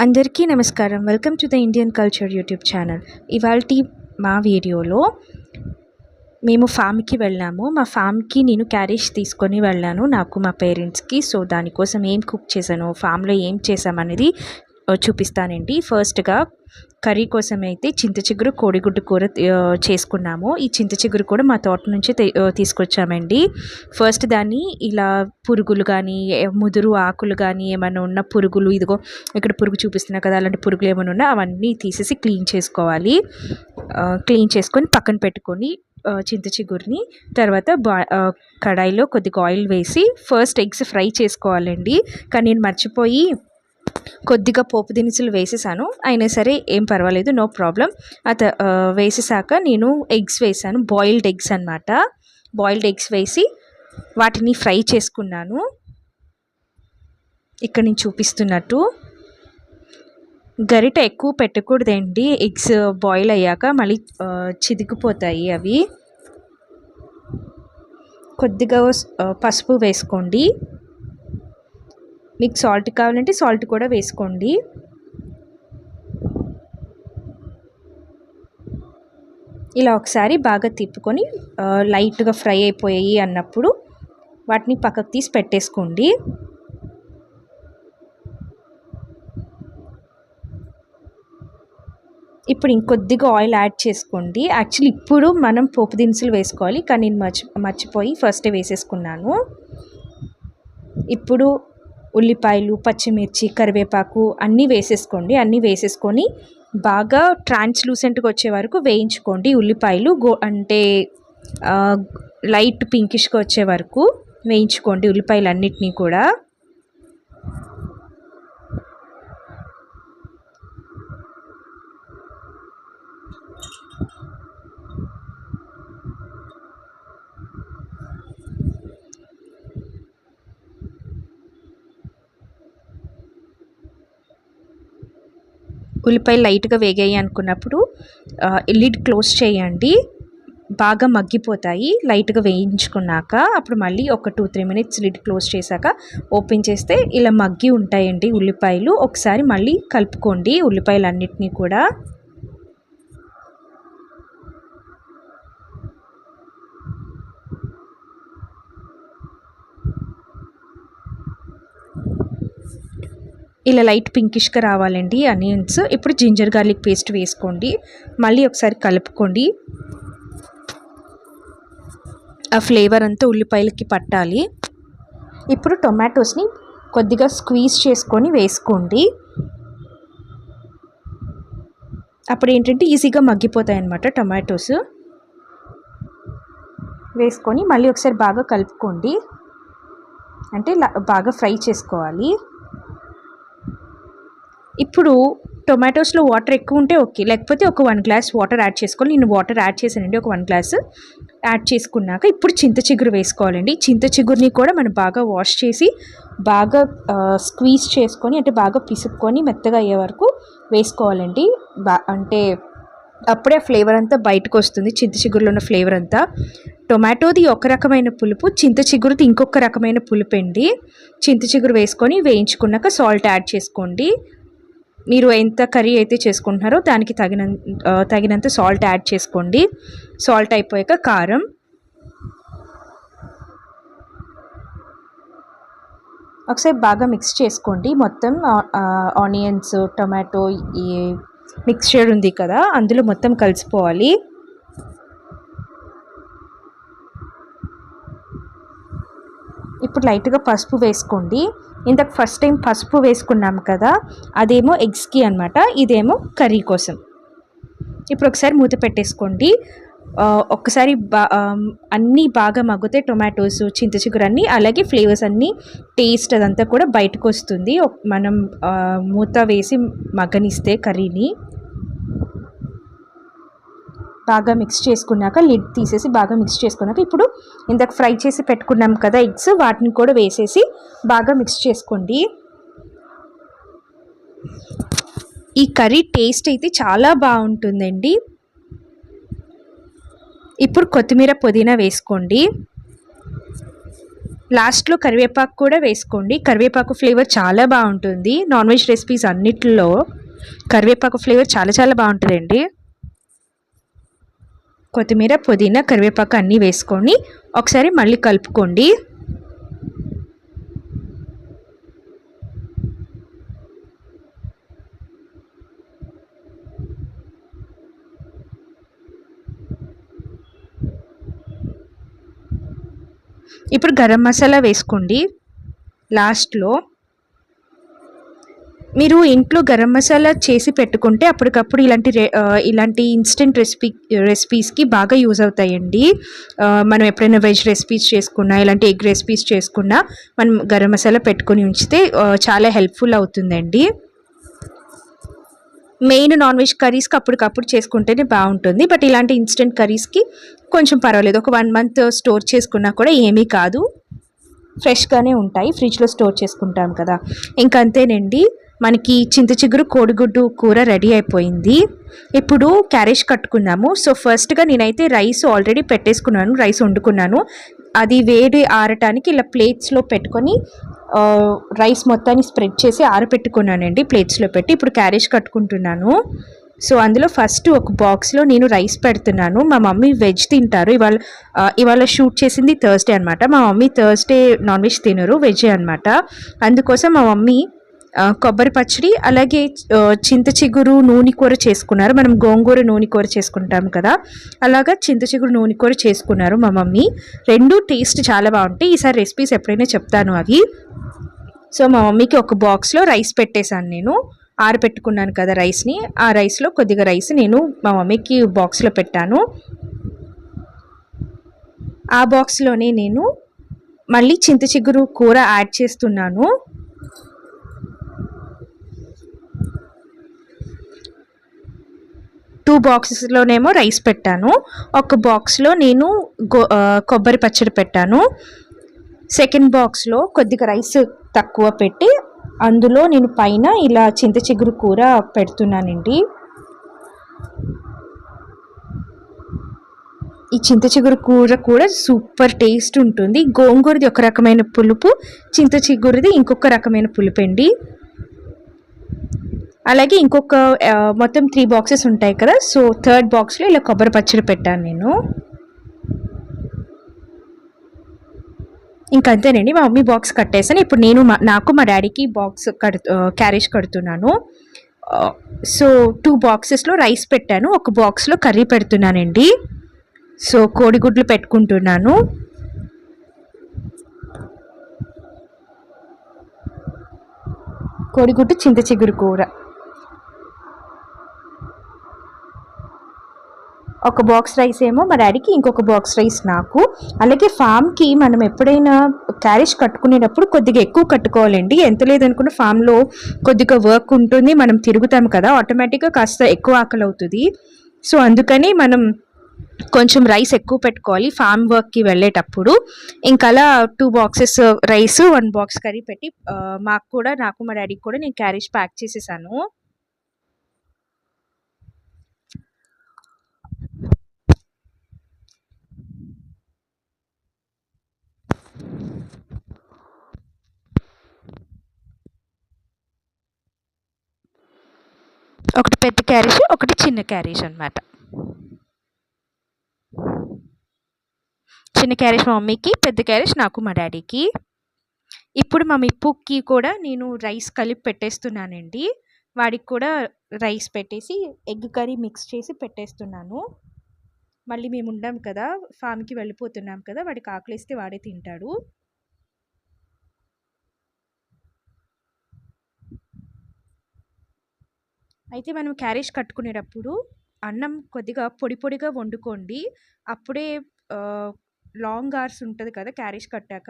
అందరికీ నమస్కారం. Welcome to the Indian culture YouTube channel. ఇవాల్టి మా వీడియోలో మేము ఫామ్కి వెళ్ళాము. మా ఫామ్కి నేను క్యారేజ్ తీసుకొని వెళ్ళాను నాకు మా పేరెంట్స్కి. సో దానికోసం ఏం కుక్ చేశాను, ఫామ్లో ఏం చేసామనేది చూపిస్తానండి. ఫస్ట్గా కర్రీ కోసం అయితే చింత చిగురు కోడిగుడ్డు కూర చేసుకున్నాము. ఈ చింత చిగురు కూడా మా తోట నుంచి తీసుకొచ్చామండి. ఫస్ట్ దాన్ని ఇలా పురుగులు కానీ ముదురు ఆకులు కానీ ఏమైనా ఉన్న పురుగులు, ఇదిగో ఇక్కడ పురుగు చూపిస్తున్నా కదా, అలాంటి పురుగులు ఏమైనా ఉన్నా అవన్నీ తీసేసి క్లీన్ చేసుకోవాలి. క్లీన్ చేసుకొని పక్కన పెట్టుకొని చింత చిగురిని తర్వాత కడాయిలో కొద్దిగా ఆయిల్ వేసి ఫస్ట్ ఎగ్స్ ఫ్రై చేసుకోవాలండి. కానీ నేను మర్చిపోయి కొద్దిగా పోపు దినుసులు వేసేసాను. అయినా సరే ఏం పర్వాలేదు, నో ప్రాబ్లం. వేసేసాక నేను ఎగ్స్ వేసాను, బాయిల్డ్ ఎగ్స్ అనమాట. బాయిల్డ్ ఎగ్స్ వేసి వాటిని ఫ్రై చేసుకున్నాను. ఇక్కడ నేను చూపిస్తున్నట్టు గరిట ఎక్కువ పెట్టకూడదండి. ఎగ్స్ బాయిల్ అయ్యాక మళ్ళీ చిదిగిపోతాయి అవి. కొద్దిగా పసుపు వేసుకోండి. మీకు సాల్ట్ కావాలంటే సాల్ట్ కూడా వేసుకోండి. ఇలా ఒకసారి బాగా తిప్పుకొని లైట్గా ఫ్రై అయిపోయాయి అన్నప్పుడు వాటిని పక్కకు తీసి పెట్టేసుకోండి. ఇప్పుడు ఇంకొద్దిగా ఆయిల్ యాడ్ చేసుకోండి. యాక్చువల్లీ ఇప్పుడు మనం పోపు దినుసులు వేసుకోవాలి, కానీ నేను మర్చిపోయి ఫస్టే వేసేసుకున్నాను. ఇప్పుడు ఉల్లిపాయలు, పచ్చిమిర్చి, కరివేపాకు అన్నీ వేసేసుకోండి. అన్నీ వేసేసుకొని బాగా ట్రాన్స్లూసెంట్గా వచ్చే వరకు వేయించుకోండి. ఉల్లిపాయలు అంటే లైట్ పింకిష్గా వచ్చే వరకు వేయించుకోండి ఉల్లిపాయలు అన్నిటినీ కూడా. ఉల్లిపాయలు లైట్గా వేగాయి అనుకున్నప్పుడు లిడ్ క్లోజ్ చేయండి. బాగా మగ్గిపోతాయి లైట్గా వేయించుకున్నాక. అప్పుడు మళ్ళీ ఒక 2-3 మినిట్స్ లిడ్ క్లోజ్ చేశాక ఓపెన్ చేస్తే ఇలా మగ్గి ఉంటాయండి ఉల్లిపాయలు. ఒకసారి మళ్ళీ కలుపుకోండి ఉల్లిపాయలు అన్నిటినీ కూడా. ఇలా లైట్ పింకిష్గా రావాలండి ఆనియన్స్. ఇప్పుడు జింజర్ గార్లిక్ పేస్ట్ వేసుకోండి. మళ్ళీ ఒకసారి కలుపుకోండి. ఆ ఫ్లేవర్ అంతా ఉల్లిపాయలకి పట్టాలి. ఇప్పుడు టొమాటోస్ని కొద్దిగా స్క్వీజ్ చేసుకొని వేసుకోండి. అప్పుడు ఏంటంటే ఈజీగా మగ్గిపోతాయి అన్నమాట టొమాటోస్. వేసుకొని మళ్ళీ ఒకసారి బాగా కలుపుకోండి. అంటే బాగా ఫ్రై చేసుకోవాలి. ఇప్పుడు టొమాటోస్లో వాటర్ ఎక్కువ ఉంటే ఓకే, లేకపోతే ఒక 1 గ్లాస్ వాటర్ యాడ్ చేసుకోవాలి. నేను వాటర్ యాడ్ చేశానండి, ఒక 1 గ్లాస్ యాడ్ చేసుకున్నాక ఇప్పుడు చింత చిగురు వేసుకోవాలండి. చింత చిగురుని కూడా మనం బాగా వాష్ చేసి బాగా స్క్వీజ్ చేసుకొని, అంటే బాగా పిసుక్కొని మెత్తగా అయ్యే వరకు వేసుకోవాలండి. అంటే అప్పుడే ఫ్లేవర్ అంతా బయటకు వస్తుంది, చింత చిగురులో ఉన్న ఫ్లేవర్ అంతా. టొమాటోది ఒక రకమైన పులుపు, చింత చిగురుది ఇంకొక రకమైన పులుపు అండి. చింత చిగురు వేసుకొని వేయించుకున్నాక సాల్ట్ యాడ్ చేసుకోండి. మీరు ఎంత కర్రీ అయితే చేసుకుంటున్నారో దానికి తగినంత సాల్ట్ యాడ్ చేసుకోండి. సాల్ట్ అయిపోయాక కారం, ఒకసారి బాగా మిక్స్ చేసుకోండి. మొత్తం ఆనియన్స్, టొమాటో ఈ మిక్స్చర్ ఉంది కదా, అందులో మొత్తం కలిసిపోవాలి. ఇప్పుడు లైట్గా పసుపు వేసుకోండి. ఇంతకు ఫస్ట్ టైం పసుపు వేసుకున్నాము కదా, అదేమో ఎగ్స్కి అనమాట, ఇదేమో కర్రీ కోసం. ఇప్పుడు ఒకసారి మూత పెట్టేసుకోండి. ఒక్కసారి అన్నీ బాగా మగ్గితే టొమాటోస్, చింత చిగురు అన్నీ, అలాగే ఫ్లేవర్స్ అన్నీ, టేస్ట్ అదంతా కూడా బయటకు వస్తుంది మనం మూత వేసి మగ్గనిస్తే కర్రీని. బాగా మిక్స్ చేసుకున్నాక లిడ్ తీసేసి బాగా మిక్స్ చేసుకున్నాక ఇప్పుడు ఇందాక ఫ్రై చేసి పెట్టుకున్నాం కదా ఎగ్స్, వాటిని కూడా వేసేసి బాగా మిక్స్ చేసుకోండి. ఈ కర్రీ టేస్ట్ అయితే చాలా బాగుంటుందండి. ఇప్పుడు కొత్తిమీర, పుదీనా వేసుకోండి. లాస్ట్లో కరివేపాకు కూడా వేసుకోండి. కరివేపాకు ఫ్లేవర్ చాలా బాగుంటుంది. నాన్ వెజ్ రెసిపీస్ అన్నిటిలో కరివేపాకు ఫ్లేవర్ చాలా చాలా బాగుంటుందండి. కొత్తిమీర, పుదీనా, కరివేపాకు అన్నీ వేసుకొని ఒకసారి మళ్ళీ కలుపుకోండి. ఇప్పుడు గరం మసాలా వేసుకోండి. లాస్ట్లో మీరు ఇంట్లో గరం మసాలా చేసి పెట్టుకుంటే అప్పటికప్పుడు ఇలాంటి ఇన్స్టెంట్ రెసిపీస్కి బాగా యూజ్ అవుతాయండి. మనం ఎప్పుడైనా వెజ్ రెసిపీస్ చేసుకున్నా, ఇలాంటి ఎగ్ రెసిపీస్ చేసుకున్నా మనం గరం మసాలా పెట్టుకొని ఉంచితే చాలా హెల్ప్ఫుల్ అవుతుందండి. మెయిన్ నాన్ వెజ్ కర్రీస్కి అప్పటికప్పుడు చేసుకుంటేనే బాగుంటుంది. బట్ ఇలాంటి ఇన్స్టెంట్ కర్రీస్కి కొంచెం పర్వాలేదు. ఒక 1 మంత్ స్టోర్ చేసుకున్నా కూడా ఏమీ కాదు, ఫ్రెష్గానే ఉంటాయి. ఫ్రిడ్జ్లో స్టోర్ చేసుకుంటాం కదా. ఇంకంతేనండి, మనకి చింత చిగురు కోడిగుడ్డు కూర రెడీ అయిపోయింది. ఇప్పుడు క్యారేజ్ కట్టుకుందాము. సో ఫస్ట్గా నేనైతే రైస్ ఆల్రెడీ పెట్టేసుకున్నాను, రైస్ వండుకున్నాను. అది వేడి ఆరటానికి ఇలా ప్లేట్స్లో పెట్టుకొని రైస్ మొత్తాన్ని స్ప్రెడ్ చేసి ఆరబెట్టుకున్నానండి ప్లేట్స్లో పెట్టి. ఇప్పుడు క్యారేజ్ కట్టుకుంటున్నాను. సో అందులో ఫస్ట్ ఒక బాక్స్లో నేను రైస్ పెడుతున్నాను. మా మమ్మీ వెజ్ తింటారు. ఇవాళ షూట్ చేసింది థర్స్డే అనమాట. మా మమ్మీ థర్స్డే నాన్ వెజ్ తినరు, వెజ్ అనమాట. అందుకోసం మా మమ్మీ కొబ్బరి పచ్చడి అలాగే చింత చిగురు నూనె కూర చేసుకున్నారు. మనం గోంగూర నూనె కూర చేసుకుంటాం కదా, అలాగా చింత చిగురు నూనె కూర చేసుకున్నారు మా మమ్మీ. రెండు టేస్ట్ చాలా బాగుంటాయి. ఈసారి రెసిపీస్ ఎప్పుడైనా చెప్తాను అవి. సో మా మమ్మీకి ఒక బాక్స్లో రైస్ పెట్టేశాను. నేను ఆరబెట్టుకున్నాను కదా రైస్ని, ఆ రైస్లో కొద్దిగా రైస్ నేను మా మమ్మీకి బాక్స్లో పెట్టాను. ఆ బాక్స్లోనే నేను మళ్ళీ చింత చిగురు కూర యాడ్ చేస్తున్నాను. టూ బాక్సెస్లోనేమో రైస్ పెట్టాను, ఒక బాక్స్లో నేను కొబ్బరి పచ్చడి పెట్టాను. సెకండ్ బాక్స్లో కొద్దిగా రైస్ తక్కువ పెట్టి అందులో నేను పైన ఇలా చింత చిగురు కూర పెడుతున్నానండి. ఈ చింత చిగురు కూర కూడా సూపర్ టేస్ట్ ఉంటుంది. గోంగూరది ఒక రకమైన పులుపు, చింత చిగురుది ఇంకొక రకమైన పులుపు అండి. అలాగే ఇంకొక మొత్తం 3 బాక్సెస్ ఉంటాయి కదా. సో థర్డ్ బాక్స్లో ఇలా కొబ్బరి పచ్చడి పెట్టాను నేను. ఇంకంతేనండి, మా మమ్మీ బాక్స్ కట్టేసాను. ఇప్పుడు నేను నాకు మా డాడీకి బాక్స్ క్యారేజ్ కడుతున్నాను. సో 2 బాక్సెస్లో రైస్ పెట్టాను, ఒక బాక్స్లో కర్రీ పెడుతున్నానండి. సో కోడిగుడ్లు పెట్టుకుంటున్నాను. కోడిగుడ్డు చింత చిగురు కూర, ఒక బాక్స్ రైస్ ఏమో మా డాడీకి, ఇంకొక బాక్స్ రైస్ నాకు. అలాగే ఫామ్కి మనం ఎప్పుడైనా క్యారేజ్ కట్టుకునేటప్పుడు కొద్దిగా ఎక్కువ కట్టుకోవాలండి. ఎంత లేదనుకున్న ఫామ్లో కొద్దిగా వర్క్ ఉంటుంది, మనం తిరుగుతాం కదా, ఆటోమేటిక్గా కాస్త ఎక్కువ ఆకలి అవుతుంది. సో అందుకని మనం కొంచెం రైస్ ఎక్కువ పెట్టుకోవాలి ఫామ్ వర్క్కి వెళ్ళేటప్పుడు. ఇంకా అలా 2 బాక్సెస్ రైస్, 1 బాక్స్ కర్రీ పెట్టి మాకు కూడా, నాకు మా డాడీకి కూడా నేను క్యారేజ్ ప్యాక్ చేసేసాను. ఒకటి పెద్ద క్యారేజ్, ఒకటి చిన్న క్యారేజ్ అనమాట. చిన్న క్యారేజ్ మా మమ్మీకి, పెద్ద క్యారేజ్ నాకు మా డాడీకి. ఇప్పుడు మా మిప్పుకి కూడా నేను రైస్ కలిపి పెట్టేస్తున్నానండి. వాడికి కూడా రైస్ పెట్టేసి ఎగ్ కర్రీ మిక్స్ చేసి పెట్టేస్తున్నాను. మళ్ళీ మేము ఉండాం కదా, ఫామ్కి వెళ్ళిపోతున్నాం కదా, వాడికి ఆకలిస్తే వాడే తింటాడు. అయితే మనం క్యారేజ్ కట్టుకునేటప్పుడు అన్నం కొద్దిగా పొడి పొడిగా వండుకోండి. అప్పుడే లాంగ్ అవర్స్ ఉంటుంది కదా క్యారేజ్ కట్టాక,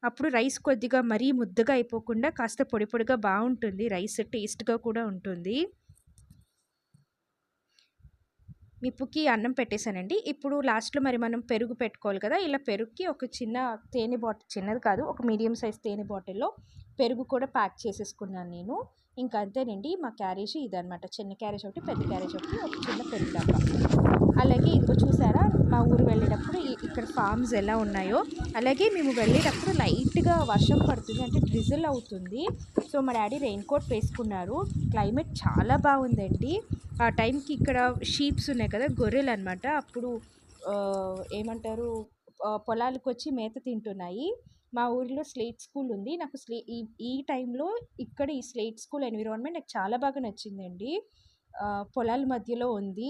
అప్పుడు రైస్ కొద్దిగా మరీ ముద్దగా అయిపోకుండా కాస్త పొడి పొడిగా బాగుంటుంది. రైస్ టేస్ట్గా కూడా ఉంటుంది. మిప్పుకి అన్నం పెట్టేశానండి. ఇప్పుడు లాస్ట్లో మరి మనం పెరుగు పెట్టుకోవాలి కదా. ఇలా పెరుగుకి ఒక చిన్న తేనె బాటిల్, చిన్నది కాదు, ఒక మీడియం సైజ్ తేనె బాటిల్లో పెరుగు కూడా ప్యాక్ చేసేసుకున్నాను నేను. ఇంకా అంతేనండి, మా క్యారేజ్ ఇదనమాట. చిన్న క్యారేజ్ ఒకటి, పెద్ద క్యారేజ్ ఒకటి, ఒక చిన్న పెరుగు డబ్బా. అలాగే ఇదిగో చూసారా, మా ఊరు వెళ్ళేటప్పుడు ఇక్కడ ఇక్కడ ఫార్మ్స్ ఎలా ఉన్నాయో. అలాగే మేము వెళ్ళేటప్పుడు లైట్గా వర్షం పడుతుంది, అంటే డ్రిజిల్ అవుతుంది. సో మా డాడీ రెయిన్ కోట్ వేసుకున్నారు. క్లైమేట్ చాలా బాగుందండి. ఆ టైంకి ఇక్కడ షీప్స్ ఉన్నాయి కదా, గొర్రెలు అనమాట. అప్పుడు ఏమంటారు, పొలాలకు వచ్చి మేత తింటున్నాయి. మా ఊరిలో స్లేట్ స్కూల్ ఉంది. నాకు ఈ టైంలో ఇక్కడ ఈ స్లేట్ స్కూల్ ఎన్విరాన్మెంట్ నాకు చాలా బాగా నచ్చిందండి. పొలాల మధ్యలో ఉంది.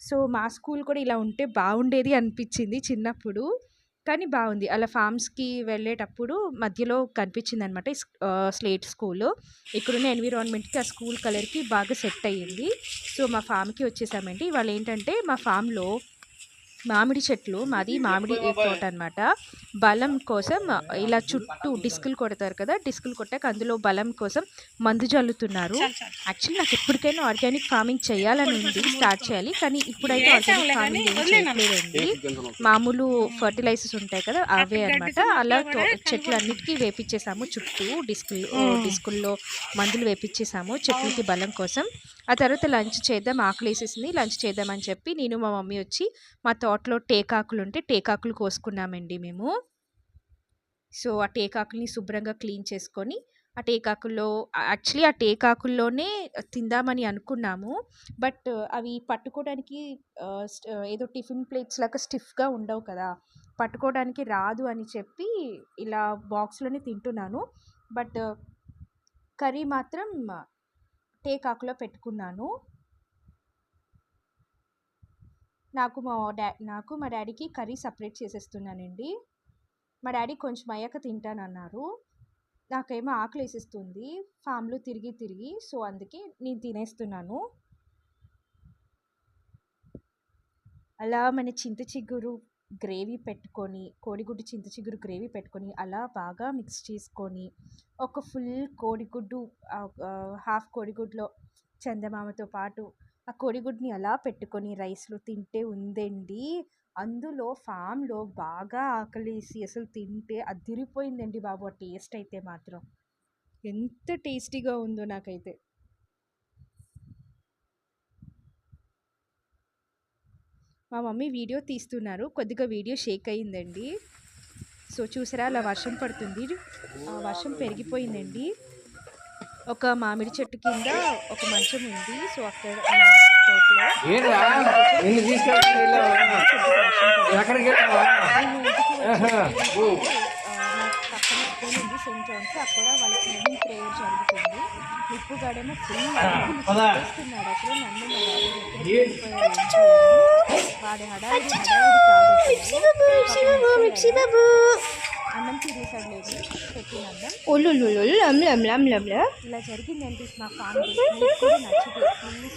సో మా స్కూల్ కూడా ఇలా ఉంటే బాగుండేది అనిపించింది చిన్నప్పుడు. కానీ బాగుంది. అలా ఫార్మ్స్కి వెళ్ళేటప్పుడు మధ్యలో కనిపించింది అనమాట స్లేట్ స్కూల్. ఇక్కడున్న ఎన్విరాన్మెంట్కి ఆ స్కూల్ కలర్కి బాగా సెట్ అయ్యింది. సో మా ఫామ్కి వచ్చేసామండి. ఇవాళ ఏంటంటే మా ఫామ్లో మామిడి చెట్లు, మాది మామిడి తోట అనమాట. బలం కోసం ఇలా చుట్టూ డిస్కులు కొడతారు కదా, డిస్కులు కొట్టాక అందులో బలం కోసం మందు జల్లుతున్నారు. యాక్చువల్లీ నాకు ఎప్పటికైనా ఆర్గానిక్ ఫార్మింగ్ చేయాలని ఉంది, స్టార్ట్ చేయాలి. కానీ ఇప్పుడైతే ఆర్గానిక్ ఫార్మింగ్ ఏం చేయలేదండి. మామూలు ఫర్టిలైజర్స్ ఉంటాయి కదా, అవే అనమాట. అలా చెట్లు అన్నిటికీ వేపించేసాము. చుట్టూ డిస్కుల్లో మందులు వేపించేసాము చెట్లకి బలం కోసం. ఆ తర్వాత లంచ్ చేద్దాం, ఆకలేసేసింది, లంచ్ చేద్దామని చెప్పి నేను మా మమ్మీ వచ్చి మా తోటలో టేకాకులు ఉంటే టేకాకులు కోసుకున్నామండి మేము. సో ఆ టేకాకుల్ని శుభ్రంగా క్లీన్ చేసుకొని ఆ టేకాకుల్లోనే తిందామని అనుకున్నాము. బట్ అవి పట్టుకోవడానికి ఏదో టిఫిన్ ప్లేట్స్ లాగా స్టిఫ్గా ఉండవు కదా, పట్టుకోవడానికి రాదు అని చెప్పి ఇలా బాక్స్లోనే తింటున్నాను. బట్ కర్రీ మాత్రం టేకాకులో పెట్టుకున్నాను. నాకు మా డాడీకి కర్రీ సపరేట్ చేసేస్తున్నానండి. మా డాడీ కొంచెం అయ్యాక తింటానన్నారు. నాకేమో ఆకలి వేసేస్తుంది ఫామ్లో తిరిగి. సో అందుకే నేను తినేస్తున్నాను. అలా మన చింత చిగురు గ్రేవీ పెట్టుకొని, కోడిగుడ్డు చింత చిగురు గ్రేవీ పెట్టుకొని అలా బాగా మిక్స్ చేసుకొని, ఒక ఫుల్ కోడిగుడ్డు, హాఫ్ కోడిగుడ్లో చందమామతో పాటు ఆ కోడిగుడ్ని అలా పెట్టుకొని రైస్లో తింటే ఉందండి. అందులో ఫామ్లో బాగా ఆకలేసి అసలు తింటే అదిరిపోయిందండి బాబు. ఆ టేస్ట్ అయితే మాత్రం ఎంత టేస్టీగా ఉందో నాకైతే. మా మమ్మీ వీడియో తీస్తున్నారు, కొద్దిగా వీడియో షేక్ అయ్యిందండి. సో చూసారా, అలా వర్షం పడుతుంది, వర్షం పెరిగిపోయిందండి. ఒక మామిడి చెట్టు కింద ఒక మంచం ఉంది. సో అక్కడ తోటలో పక్కన స్కూల్ ఉంది, సెయింట్ జాన్స్. అక్కడ వాళ్ళకి మార్నింగ్ ప్రేయర్ జరుగుతుంది. నిప్పుగాడేమో ఫుల్ చేస్తున్నాడు అసలు. నన్ను వాడి హడావిడి కాదు, అన్నం తినేసాడు లేదు, పెట్టిన అన్నం. ఇలా జరిగిందంటే మా ఫామ్ నచ్చితే ప్లీజ్